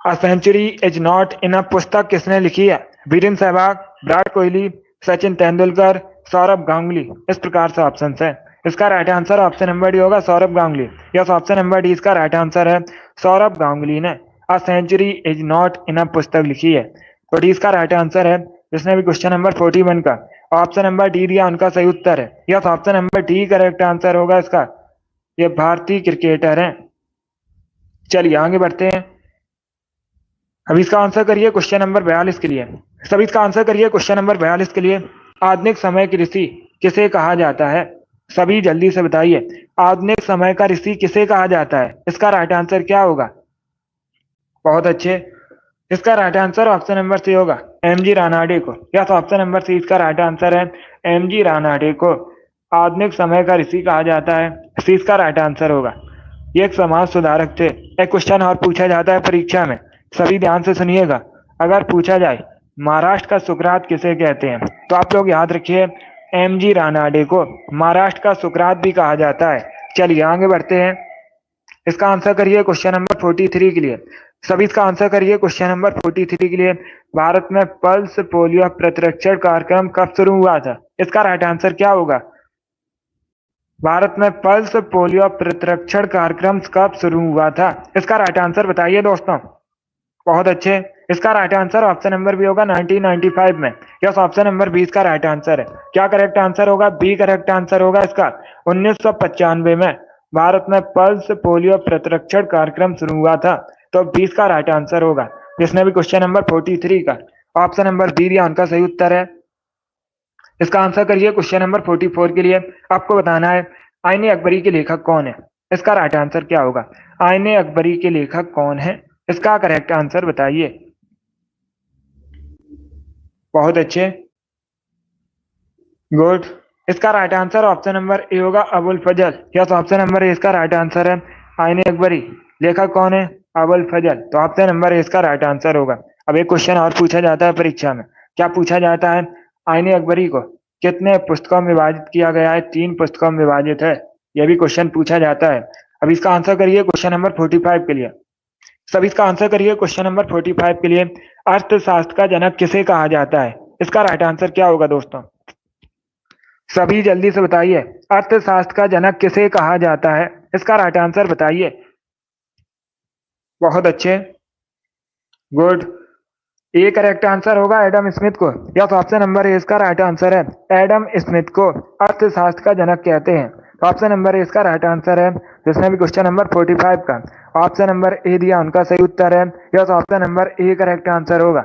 A century is not enough पुस्तक किसने लिखी है? वीरेंद्र सहवाग, विराट कोहली, सचिन तेंदुलकर, सौरभ गांगुली। इस प्रकार से ऑप्शन है। इसका right answer option number D होगा, Sourav Ganguly. Yes, option number D इसका राइट आंसर है। सौरभ गांगुली ने a century is not enough पुस्तक लिखी है, तो डी इसका राइट आंसर है। जिसने भी क्वेश्चन नंबर 41 का ऑप्शन नंबर डी दिया उनका सही उत्तर है। Yes, option number D correct answer होगा इसका। ये भारतीय क्रिकेटर हैं। चलिए आगे बढ़ते हैं। अब इसका आंसर करिए क्वेश्चन नंबर 42 के लिए। सभी इसका आंसर करिए क्वेश्चन नंबर 42 के लिए। आधुनिक समय की ऋषि किसे कहा जाता है? सभी जल्दी से बताइए, आधुनिक समय का ऋषि किसे कहा जाता है? इसका राइट आंसर क्या होगा? बहुत अच्छे, इसका right answer option number C होगा, एम जी रानाडे को। यस, ऑप्शन नंबर सी इसका राइट आंसर है। एम जी रानाडे को आधुनिक समय का ऋषि कहा जाता है, सी इसका राइट आंसर होगा। ये एक समाज सुधारक थे। एक क्वेश्चन और पूछा जाता है परीक्षा में, सभी ध्यान से सुनिएगा। अगर पूछा जाए महाराष्ट्र का सुकरात किसे कहते हैं, तो आप लोग याद रखिए, एम जी रानाडे को महाराष्ट्र का सुकरात भी कहा जाता है। चलिए आगे बढ़ते हैं। इसका आंसर करिए क्वेश्चन नंबर 43 के लिए। सभी इसका आंसर करिए क्वेश्चन नंबर 43 के लिए। भारत में पल्स पोलियो प्रतिरक्षण कार्यक्रम कब शुरू हुआ था? इसका राइट आंसर क्या होगा? भारत में पल्स पोलियो प्रतिरक्षण कार्यक्रम कब शुरू हुआ था? इसका राइट आंसर बताइए दोस्तों। बहुत अच्छे, इसका right answer option number B होगा, 1995 में। यस, ऑप्शन नंबर बी इसका राइट आंसर है। क्या करेक्ट आंसर होगा? बी करेक्ट आंसर होगा इसका। 1995 में भारत में पल्स पोलियो प्रतिरक्षण कार्यक्रम शुरू हुआ था, तो 20 का राइट आंसर होगा। जिसने भी क्वेश्चन नंबर 43 का ऑप्शन नंबर बी दिया उनका सही उत्तर है। इसका आंसर करिए क्वेश्चन नंबर 44 के लिए। आपको बताना है आईने अकबरी के लेखक कौन है? इसका राइट आंसर क्या होगा? आईने अकबरी के लेखक कौन है? इसका करेक्ट आंसर बताइए। बहुत अच्छे, गुड। इसका right answer option number A होगा, अबुल फजल। यस, ऑप्शन नंबर ए इसका राइट आंसर है। आईने अकबरी लेखक कौन है? अबुल फजल, तो ऑप्शन नंबर ए इसका राइट आंसर होगा। अब एक क्वेश्चन और पूछा जाता है परीक्षा में। क्या पूछा जाता है? आईने अकबरी को कितने पुस्तकों में विभाजित किया गया है? 3 पुस्तकों में विभाजित है, यह भी क्वेश्चन पूछा जाता है। अब इसका आंसर करिए क्वेश्चन नंबर 45 के लिए। सभी इसका आंसर करिए क्वेश्चन नंबर 45 के लिए। अर्थशास्त्र का जनक किसे कहा जाता है? इसका राइट आंसर क्या होगा दोस्तों? सभी जल्दी से बताइए, अर्थशास्त्र का जनक किसे कहा जाता है? इसका राइट आंसर बताइए। बहुत अच्छे, गुड। ए करेक्ट आंसर होगा एडम स्मिथ को। यस, ऑप्शन नंबर ए इसका राइट आंसर है। एडम स्मिथ को अर्थशास्त्र का जनक कहते हैं, तो ऑप्शन नंबर ए इसका राइट आंसर है। जिसने भी क्वेश्चन नंबर 45 का ऑप्शन नंबर ए दिया उनका सही उत्तर है। Yes, option number A correct answer होगा।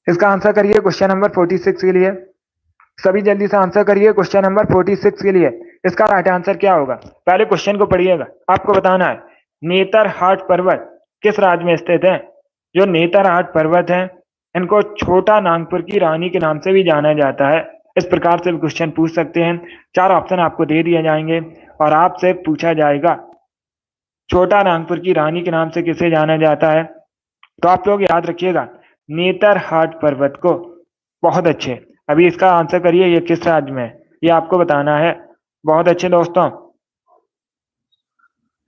इसका आंसर करिए क्वेश्चन नंबर 46 के लिए। सभी जल्दी से आंसर करिए क्वेश्चन नंबर 46 के लिए। इसका राइट आंसर क्या होगा? पहले क्वेश्चन को पढ़िएगा, आपको बताना है नेतरहाट पर्वत किस राज्य में स्थित है? जो नेतरहाट पर्वत है इनको छोटा नागपुर की रानी के नाम से भी जाना जाता है। इस प्रकार से भी क्वेश्चन पूछ सकते हैं। 4 ऑप्शन आपको दे दिए जाएंगे और आपसे पूछा जाएगा छोटा नागपुर की रानी के नाम से किसे जाना जाता है, तो आप लोग याद रखिएगा नेतरहाट पर्वत को। बहुत अच्छे, अभी इसका आंसर करिए ये किस राज्य में है, ये आपको बताना है। बहुत अच्छे दोस्तों,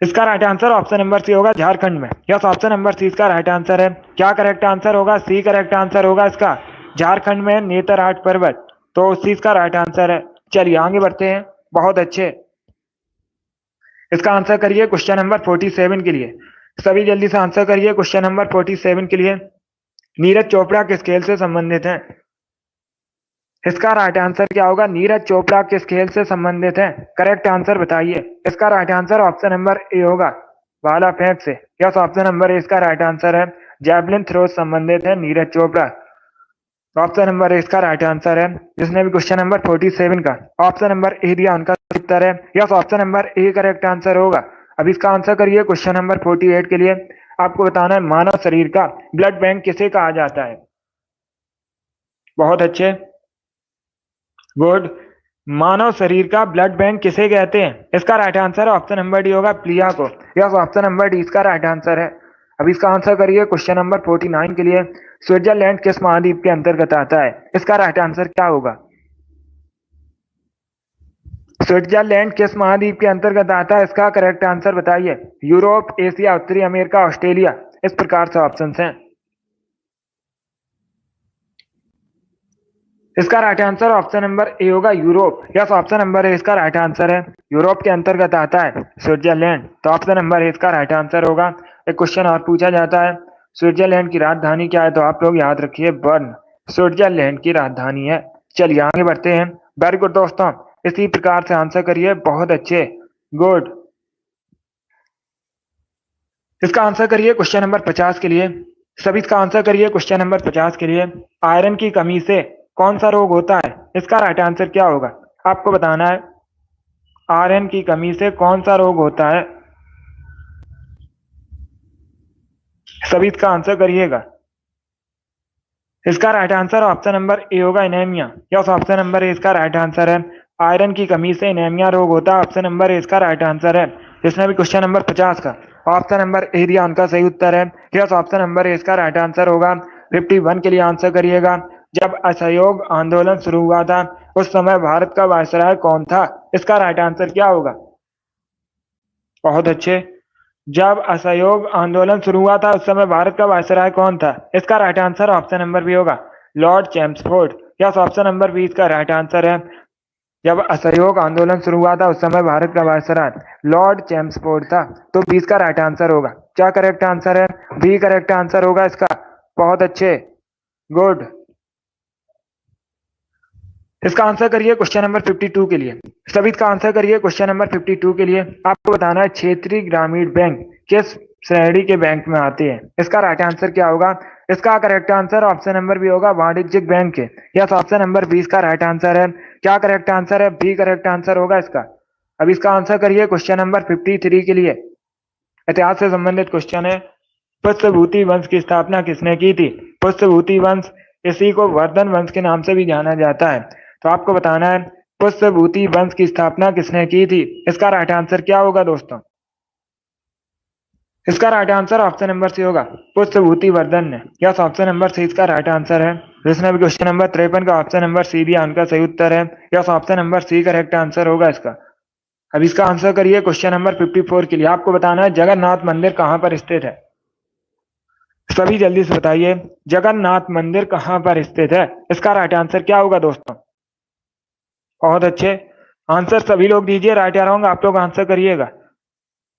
इसका right answer option number C होगा, झारखंड में। यस, ऑप्शन नंबर सी इसका राइट आंसर है। क्या करेक्ट आंसर होगा? सी करेक्ट आंसर होगा इसका। झारखंड में नेतरहाट पर्वत, तो सी इसका राइट आंसर है। चलिए आगे बढ़ते हैं। बहुत अच्छे, इसका आंसर करिए क्वेश्चन नंबर 47 के लिए। सभी जल्दी से आंसर करिए क्वेश्चन नंबर 47 के लिए। नीरज चोपड़ा किस खेल से संबंधित है? इसका राइट आंसर क्या होगा? नीरज चोपड़ा किस खेल से संबंधित है? करेक्ट आंसर बताइए। इसका right answer option number A होगा, भाला फेंक से। यस, ऑप्शन नंबर ए इसका राइट आंसर है। जैवलिन थ्रो से संबंधित है Neeraj Chopra. Option number A इसका राइट आंसर है। जिसने भी क्वेश्चन नंबर 47 का ऑप्शन नंबर ए दिया उनका उत्तर है। Yes, option number A correct answer होगा। अब इसका आंसर करिए क्वेश्चन नंबर 48 के लिए। आपको बताना है मानव शरीर का ब्लड बैंक किसे कहा जाता है? बहुत अच्छे, गुड। मानव शरीर का ब्लड बैंक किसे कहते हैं? इसका राइट आंसर है ऑप्शन नंबर डी होगा, प्लिया को। यस, ऑप्शन नंबर डी इसका राइट आंसर है। अब इसका आंसर करिए क्वेश्चन नंबर 49 के लिए। स्विट्जरलैंड किस महाद्वीप के अंतर्गत आता है? इसका राइट आंसर क्या होगा? स्विट्जरलैंड किस महाद्वीप के अंतर्गत आता है? इसका करेक्ट आंसर बताइए। यूरोप, एशिया, उत्तरी अमेरिका, ऑस्ट्रेलिया। इस प्रकार से ऑप्शन हैं। इसका right answer option number A होगा, Europe. Yes, option number A इसका राइट आंसर है। यूरोप के अंतर्गत आता है स्विट्जरलैंड, तो ऑप्शन नंबर ए इसका राइट आंसर होगा। एक क्वेश्चन और पूछा जाता है, स्विट्जरलैंड की राजधानी क्या है? तो आप लोग याद रखिए, बर्न स्विट्जरलैंड की राजधानी है। चलिए आगे बढ़ते हैं। वेरी गुड दोस्तों, इसी प्रकार से आंसर करिए, बहुत अच्छे, गुड। इसका आंसर करिए क्वेश्चन नंबर 50 के लिए। सभी इसका आंसर करिए क्वेश्चन नंबर 50 के लिए। आयरन की कमी से कौन सा रोग होता है? इसका राइट आंसर क्या होगा? आपको बताना है आयरन की कमी से कौन सा रोग होता है। सभी इसका आंसर करिएगा। इसका right answer option number A होगा, anaemia. Yes, option number A इसका राइट आंसर है। आयरन की कमी से एनीमिया रोग होता है, ऑप्शन नंबर ए इसका राइट आंसर है। जिसने भी क्वेश्चन नंबर 50 का ऑप्शन नंबर ए दिया उनका सही उत्तर है। यस, ऑप्शन नंबर ए इसका राइट आंसर होगा। 51 के लिए आंसर करिएगा। जब असहयोग आंदोलन शुरू हुआ था उस समय भारत का वायसराय कौन था? इसका राइट आंसर क्या होगा? बहुत अच्छे। जब असहयोग आंदोलन शुरू हुआ था उस समय भारत का वायसराय कौन था? इसका right answer option number B होगा, Lord Chelmsford. Yes, option number B इसका राइट आंसर है। जब असहयोग आंदोलन शुरू हुआ था उस समय भारत का वायसराय लॉर्ड चैम्सफोर्ड था, तो बी इसका राइट आंसर होगा। क्या करेक्ट आंसर है? बी करेक्ट आंसर होगा इसका। बहुत अच्छे, गुड। इसका आंसर करिए क्वेश्चन नंबर 52 के लिए। सभी इसका आंसर करिए क्वेश्चन नंबर 52 के लिए। आपको बताना है क्षेत्रीय ग्रामीण बैंक किस श्रेणी के बैंक में आते हैं? इसका राइट आंसर क्या होगा? इसका correct answer option number B होगा, वाणिज्यिक बैंक के। यस, ऑप्शन नंबर 20 का राइट आंसर है। क्या करेक्ट आंसर है? बी करेक्ट आंसर होगा इसका। अब इसका आंसर करिए क्वेश्चन नंबर 53 के लिए। इतिहास से संबंधित क्वेश्चन है। पुष्यभूति वंश की स्थापना किसने की थी? पुष्यभूति वंश, इसी को वर्धन वंश के नाम से भी जाना जाता है। तो आपको बताना है पुष्यभूति वंश की स्थापना किसने की थी? इसका राइट आंसर क्या होगा दोस्तों? इसका right answer option number C होगा, पुष्यभूति वर्धन ने। यस, ऑप्शन नंबर सी इसका राइट आंसर है। जिसने भी क्वेश्चन नंबर 53 का ऑप्शन नंबर सी दिया उनका सही उत्तर है। Yes, option number C correct answer होगा इसका। अब इसका आंसर करिए क्वेश्चन नंबर 54 के लिए। आपको बताना है जगन्नाथ मंदिर कहां पर स्थित है? सभी जल्दी से बताइए, जगन्नाथ मंदिर कहां पर स्थित है? इसका राइट आंसर क्या होगा दोस्तों? बहुत अच्छे, आंसर सभी लोग दीजिए, राइट या रॉन्ग आप लोग आंसर करिएगा।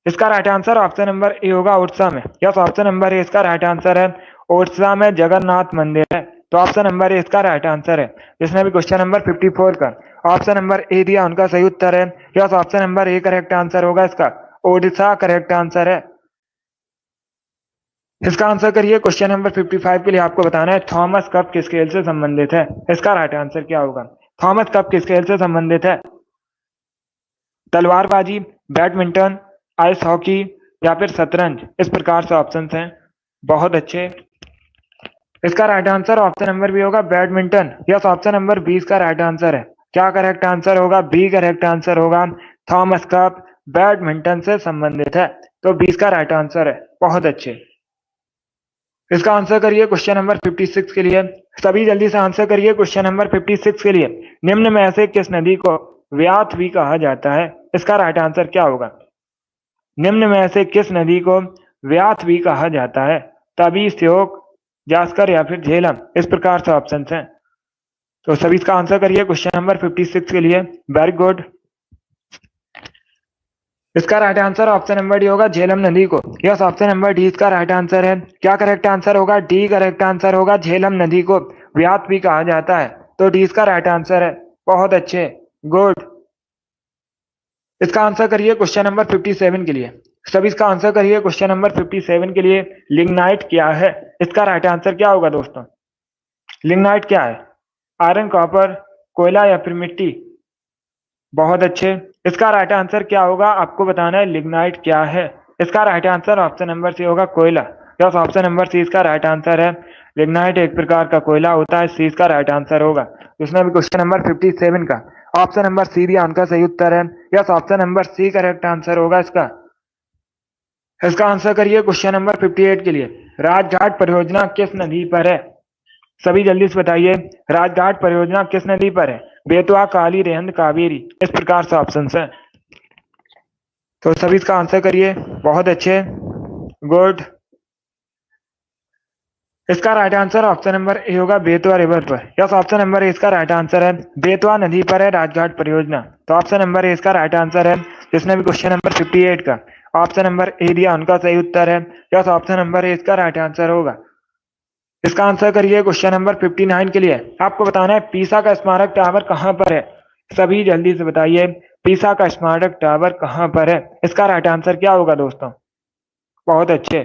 इसका right answer option number A होगा, उड़ीसा में। यस, ऑप्शन नंबर ए इसका राइट आंसर है। उड़ीसा में जगन्नाथ मंदिर है, तो ऑप्शन नंबर ए इसका राइट आंसर है। जिसने भी क्वेश्चन नंबर 54 का ऑप्शन नंबर ए दिया उनका सही उत्तर है। Yes, option number A correct answer होगा इसका, उड़ीसा करेक्ट आंसर है। इसका आंसर करिए क्वेश्चन नंबर 55 के लिए। आपको बताना है थॉमस कप किस खेल से संबंधित है? इसका राइट आंसर क्या होगा? थॉमस कप किस खेल से संबंधित है? तलवारबाजी, बैडमिंटन, आइस हॉकी या फिर शतरंज। इस प्रकार से ऑप्शन हैं। बहुत अच्छे। इसका right answer option number B होगा, बैडमिंटन। यस, ऑप्शन नंबर 20 का राइट आंसर है। क्या करेक्ट आंसर होगा? बी करेक्ट आंसर होगा। थॉमस कप बैडमिंटन से संबंधित है, तो 20 का राइट आंसर है। बहुत अच्छे। इसका आंसर करिए क्वेश्चन नंबर 56 के लिए। सभी जल्दी से आंसर करिए क्वेश्चन नंबर 56 के लिए। निम्न में से किस नदी को व्याथ भी कहा जाता है? इसका राइट आंसर क्या होगा? निम्न में से किस नदी को व्याथ भी कहा जाता है? तभी, श्योक, जास्कर या फिर झेलम। इस प्रकार से ऑप्शन हैं। तो सभी इसका आंसर करिए क्वेश्चन नंबर 56 के लिए। Very good. इसका right answer option number D होगा, झेलम नदी को। यस, ऑप्शन नंबर डी इसका राइट आंसर है। क्या करेक्ट आंसर होगा? डी करेक्ट आंसर होगा। झेलम नदी को व्याथ भी कहा जाता है, तो डी इसका राइट आंसर है। बहुत अच्छे, गुड। इसका आंसर करिए क्वेश्चन नंबर 57 के लिए। सभी इसका आंसर करिए क्वेश्चन नंबर 57 के लिए। लिग्नाइट क्या है? इसका राइट आंसर क्या होगा दोस्तों? लिग्नाइट क्या है? आयरन, कॉपर, कोयला या फिर मिट्टी? बहुत अच्छे। इसका राइट आंसर क्या होगा आपको बताना है। लिग्नाइट क्या है? इसका right answer option number C होगा, कोयला। यस, ऑप्शन नंबर सी इसका राइट आंसर है। लिग्नाइट एक प्रकार का कोयला होता है, सी इसका राइट आंसर होगा। इसमें भी क्वेश्चन नंबर 57 का ऑप्शन नंबर सी दिया उनका सही उत्तर है। Yes, option number C correct answer होगा इसका। इसका आंसर करिए क्वेश्चन नंबर 58 के लिए। राजघाट परियोजना किस नदी पर है? सभी जल्दी से बताइए, राजघाट परियोजना किस नदी पर है? बेतवा, काली, रेहंद, कावेरी? इस प्रकार से ऑप्शन है। तो सभी इसका आंसर करिए। बहुत अच्छे, गुड। इसका right answer option number A होगा, बेतवा रिवर पर। यस, ऑप्शन नंबर ए इसका राइट आंसर है। बेतवा नदी पर है राजघाट परियोजना। तो ऑप्शन नंबर ए इसका राइट आंसर है। जिसने भी क्वेश्चन नंबर 58 का ऑप्शन नंबर ए दिया उनका सही उत्तर है। यस, ऑप्शन नंबर ए इसका राइट आंसर होगा। इसका आंसर करिए क्वेश्चन नंबर 59 के लिए। आपको बताना है पीसा का स्मारक टावर कहाँ पर है? सभी जल्दी से बताइए, पीसा का स्मारक टावर कहाँ पर है? इसका राइट आंसर क्या होगा दोस्तों? बहुत अच्छे।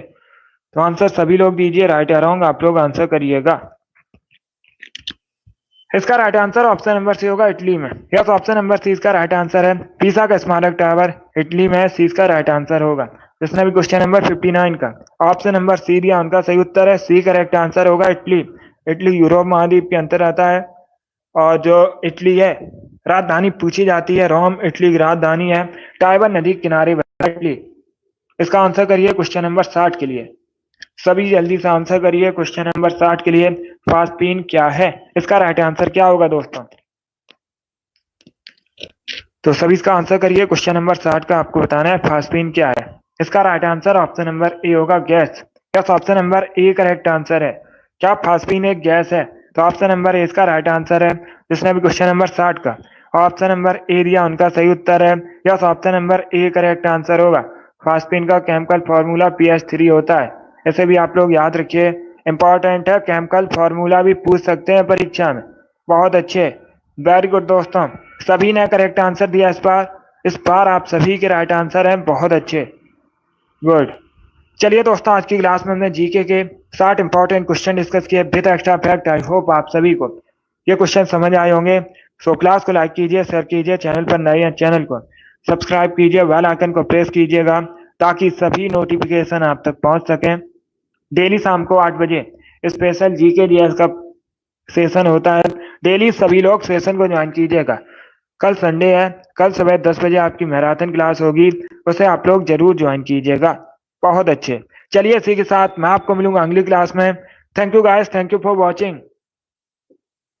तो आंसर सभी लोग दीजिए, राइट या रॉन्ग आप लोग आंसर करिएगा। इसका right answer option number C होगा, इटली में। यस, ऑप्शन नंबर सी इसका राइट आंसर है। पीसा का स्मारक टावर इटली में है, सी इसका राइट आंसर होगा। जिसने भी क्वेश्चन नंबर 59 का ऑप्शन नंबर सी दिया उनका सही उत्तर है। सी करेक्ट आंसर होगा, इटली। इटली यूरोप महाद्वीप के अंतर आता है। और जो इटली है, राजधानी पूछी जाती है, रोम इटली की राजधानी है। टाइबर नदी के किनारे इटली। इसका आंसर करिए क्वेश्चन नंबर 60 के लिए। सभी जल्दी से आंसर करिए क्वेश्चन नंबर 60 के लिए। फास्फीन क्या है? इसका राइट आंसर क्या होगा दोस्तों? तो सभी इसका आंसर करिए क्वेश्चन नंबर 60 का आपको बताना है फास्फीन क्या है। इसका right answer option number A होगा, gas. Yes, option number A correct answer है। क्या फास्फीन एक गैस है? तो ऑप्शन नंबर ए इसका राइट आंसर है। जिसने भी क्वेश्चन नंबर 60 का ऑप्शन नंबर ए दिया उनका सही उत्तर है। Yes, option number A correct answer होगा। फास्फीन का केमिकल फॉर्मूला PH3 होता है। ऐसे भी आप लोग याद रखिए, इंपॉर्टेंट है, केमिकल फॉर्मूला भी पूछ सकते हैं परीक्षा में। बहुत अच्छे, वेरी गुड दोस्तों। सभी ने करेक्ट आंसर दिया इस बार आप सभी के राइट आंसर हैं। बहुत अच्छे, गुड। चलिए दोस्तों, आज की क्लास में हमने जीके के 60 इंपॉर्टेंट क्वेश्चन डिस्कस किए with extra fact. I hope आप सभी को ये क्वेश्चन समझ आए होंगे। सो क्लास को लाइक कीजिए, शेयर कीजिए, चैनल पर नए हैं चैनल को सब्सक्राइब कीजिए, बेल आइकन को प्रेस कीजिएगा ताकि सभी नोटिफिकेशन आप तक पहुंच सकें। डेली शाम को 8 बजे स्पेशल जीके जीएस का सेशन होता है। डेली सभी लोग सेशन को ज्वाइन कीजिएगा। कल संडे है, कल सुबह 10 बजे आपकी मैराथन क्लास होगी, उसे आप लोग जरूर ज्वाइन कीजिएगा। बहुत अच्छे। चलिए इसी के साथ मैं आपको मिलूंगा अगली क्लास में। Thank you guys, thank you for watching.